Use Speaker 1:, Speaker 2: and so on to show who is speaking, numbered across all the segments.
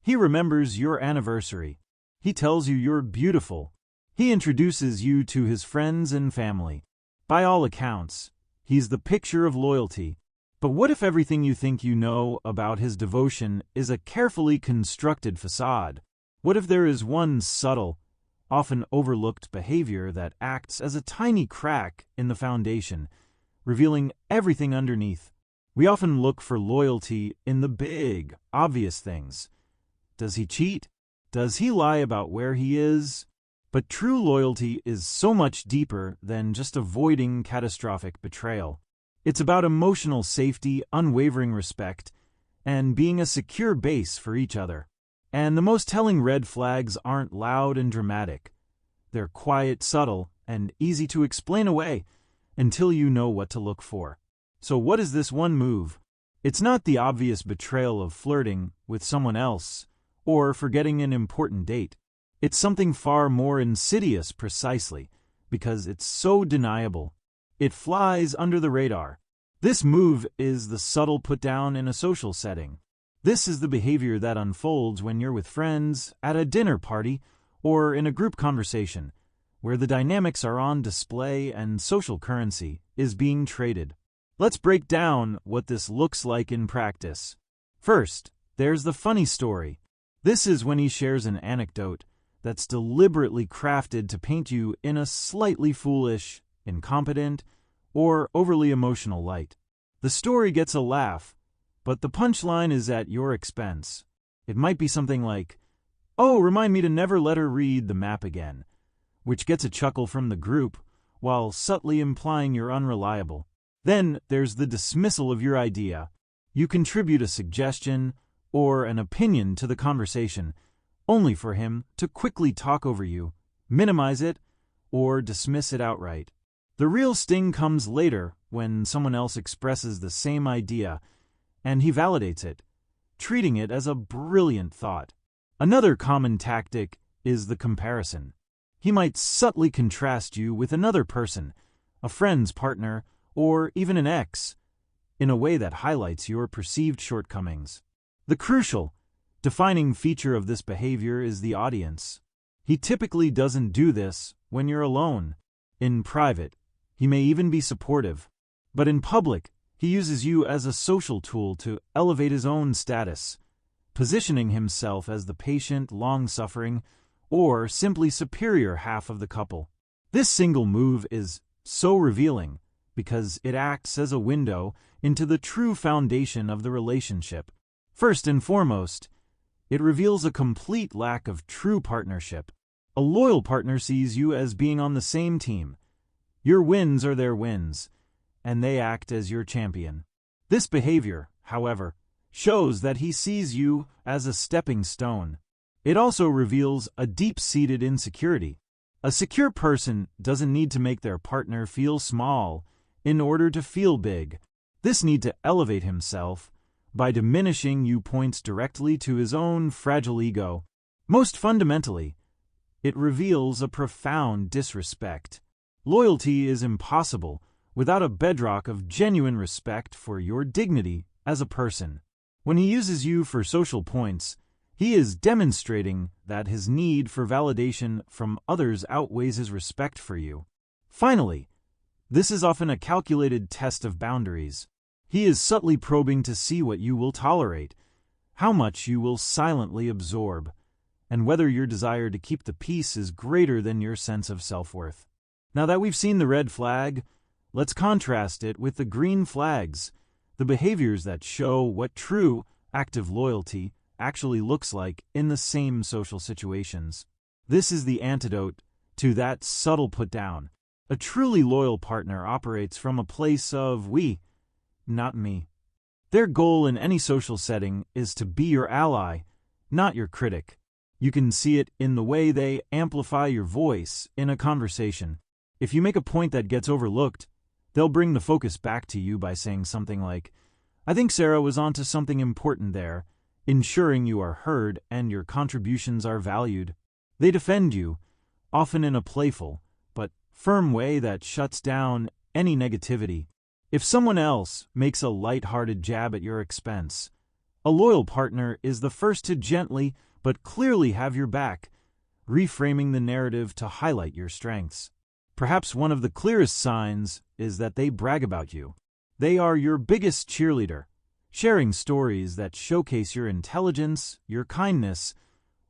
Speaker 1: He remembers your anniversary. He tells you you're beautiful. He introduces you to his friends and family. By all accounts, he's the picture of loyalty. But what if everything you think you know about his devotion is a carefully constructed facade? What if there is one subtle, often overlooked behavior that acts as a tiny crack in the foundation, revealing everything underneath? We often look for loyalty in the big, obvious things. Does he cheat? Does he lie about where he is? But true loyalty is so much deeper than just avoiding catastrophic betrayal. It's about emotional safety, unwavering respect, and being a secure base for each other. And the most telling red flags aren't loud and dramatic. They're quiet, subtle, and easy to explain away until you know what to look for. So what is this one move? It's not the obvious betrayal of flirting with someone else or forgetting an important date. It's something far more insidious precisely because it's so deniable. It flies under the radar. This move is the subtle put-down in a social setting. This is the behavior that unfolds when you're with friends, at a dinner party, or in a group conversation, where the dynamics are on display and social currency is being traded. Let's break down what this looks like in practice. First, there's the funny story. This is when he shares an anecdote that's deliberately crafted to paint you in a slightly foolish, incompetent, or overly emotional light. The story gets a laugh, but the punchline is at your expense. It might be something like, "Oh, remind me to never let her read the map again," which gets a chuckle from the group while subtly implying you're unreliable. Then there's the dismissal of your idea. You contribute a suggestion or an opinion to the conversation, only for him to quickly talk over you, minimize it, or dismiss it outright. The real sting comes later when someone else expresses the same idea and he validates it, treating it as a brilliant thought. Another common tactic is the comparison. He might subtly contrast you with another person, a friend's partner, or even an ex, in a way that highlights your perceived shortcomings. The crucial, defining feature of this behavior is the audience. He typically doesn't do this when you're alone. In private, he may even be supportive. But in public, he uses you as a social tool to elevate his own status, positioning himself as the patient, long-suffering, or simply superior half of the couple. This single move is so revealing because it acts as a window into the true foundation of the relationship. First and foremost, it reveals a complete lack of true partnership. A loyal partner sees you as being on the same team. Your wins are their wins, and they act as your champion. This behavior, however, shows that he sees you as a stepping stone. It also reveals a deep-seated insecurity. A secure person doesn't need to make their partner feel small in order to feel big. This need to elevate himself by diminishing you points directly to his own fragile ego. Most fundamentally, it reveals a profound disrespect. Loyalty is impossible without a bedrock of genuine respect for your dignity as a person. When he uses you for social points, he is demonstrating that his need for validation from others outweighs his respect for you. Finally, this is often a calculated test of boundaries. He is subtly probing to see what you will tolerate, how much you will silently absorb, and whether your desire to keep the peace is greater than your sense of self-worth. Now that we've seen the red flag, let's contrast it with the green flags, the behaviors that show what true, active loyalty actually looks like in the same social situations. This is the antidote to that subtle put-down. A truly loyal partner operates from a place of we, not me. Their goal in any social setting is to be your ally, not your critic. You can see it in the way they amplify your voice in a conversation. If you make a point that gets overlooked, they'll bring the focus back to you by saying something like, "I think Sarah was onto something important there," ensuring you are heard and your contributions are valued. They defend you, often in a playful but firm way that shuts down any negativity. If someone else makes a light-hearted jab at your expense, A loyal partner is the first to gently but clearly have your back, reframing the narrative to highlight your strengths. Perhaps one of the clearest signs is that they brag about you. They are your biggest cheerleader, sharing stories that showcase your intelligence, your kindness,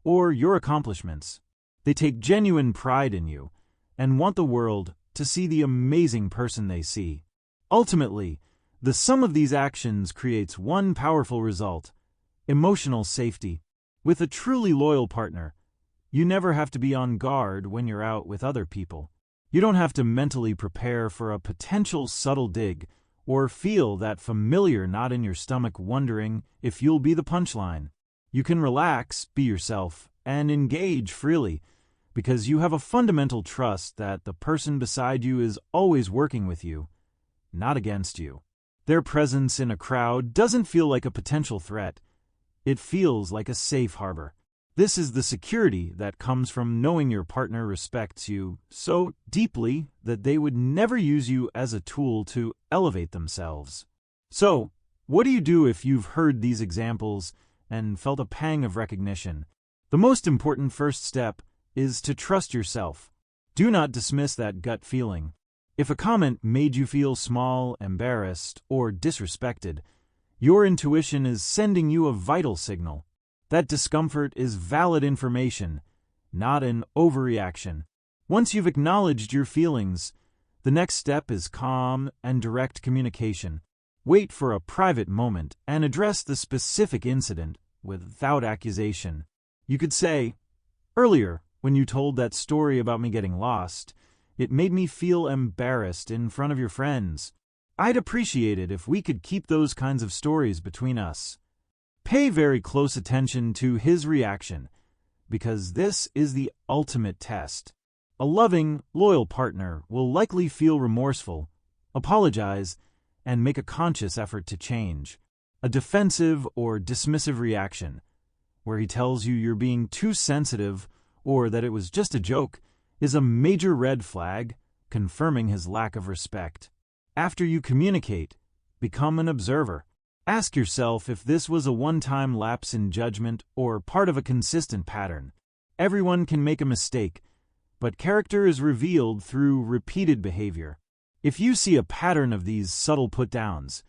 Speaker 1: or your accomplishments. They take genuine pride in you and want the world to see the amazing person they see. Ultimately, the sum of these actions creates one powerful result: emotional safety. With a truly loyal partner, you never have to be on guard when you're out with other people. You don't have to mentally prepare for a potential subtle dig or feel that familiar knot in your stomach wondering if you'll be the punchline. You can relax, be yourself, and engage freely because you have a fundamental trust that the person beside you is always working with you, not against you. Their presence in a crowd doesn't feel like a potential threat. It feels like a safe harbor. This is the security that comes from knowing your partner respects you so deeply that they would never use you as a tool to elevate themselves. So, what do you do if you've heard these examples and felt a pang of recognition? The most important first step is to trust yourself. Do not dismiss that gut feeling. If a comment made you feel small, embarrassed, or disrespected, your intuition is sending you a vital signal. That discomfort is valid information, not an overreaction. Once you've acknowledged your feelings, the next step is calm and direct communication. Wait for a private moment and address the specific incident without accusation. You could say, "Earlier, when you told that story about me getting lost, it made me feel embarrassed in front of your friends. I'd appreciate it if we could keep those kinds of stories between us." Pay very close attention to his reaction, because this is the ultimate test. A loving, loyal partner will likely feel remorseful, apologize, and make a conscious effort to change. A defensive or dismissive reaction, where he tells you you're being too sensitive or that it was just a joke, is a major red flag, confirming his lack of respect. After you communicate, become an observer. Ask yourself if this was a one-time lapse in judgment or part of a consistent pattern. Everyone can make a mistake, but character is revealed through repeated behavior. If you see a pattern of these subtle put-downs,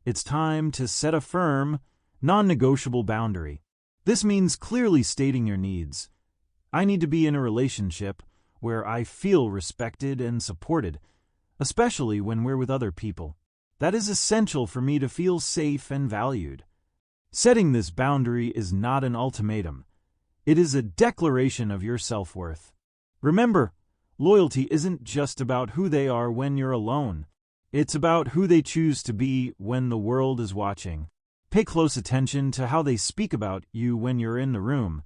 Speaker 1: it's time to set a firm, non-negotiable boundary. This means clearly stating your needs. I need to be in a relationship where I feel respected and supported, especially when we're with other people. That is essential for me to feel safe and valued. Setting this boundary is not an ultimatum. It is a declaration of your self-worth. Remember, loyalty isn't just about who they are when you're alone. It's about who they choose to be when the world is watching. Pay close attention to how they speak about you when you're in the room,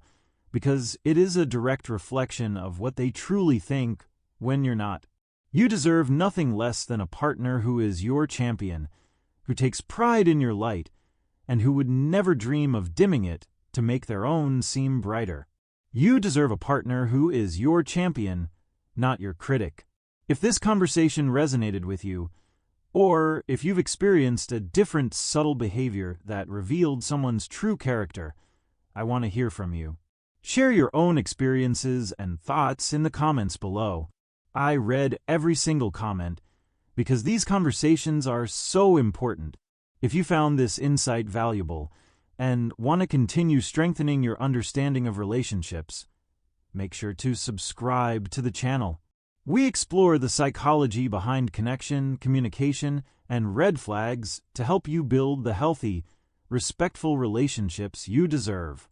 Speaker 1: because it is a direct reflection of what they truly think when you're not. You deserve nothing less than a partner who is your champion, who takes pride in your light, and who would never dream of dimming it to make their own seem brighter. You deserve a partner who is your champion, not your critic. If this conversation resonated with you, or if you've experienced a different subtle behavior that revealed someone's true character, I want to hear from you. Share your own experiences and thoughts in the comments below. I read every single comment because these conversations are so important. If you found this insight valuable and want to continue strengthening your understanding of relationships, make sure to subscribe to the channel. We explore the psychology behind connection, communication, and red flags to help you build the healthy, respectful relationships you deserve.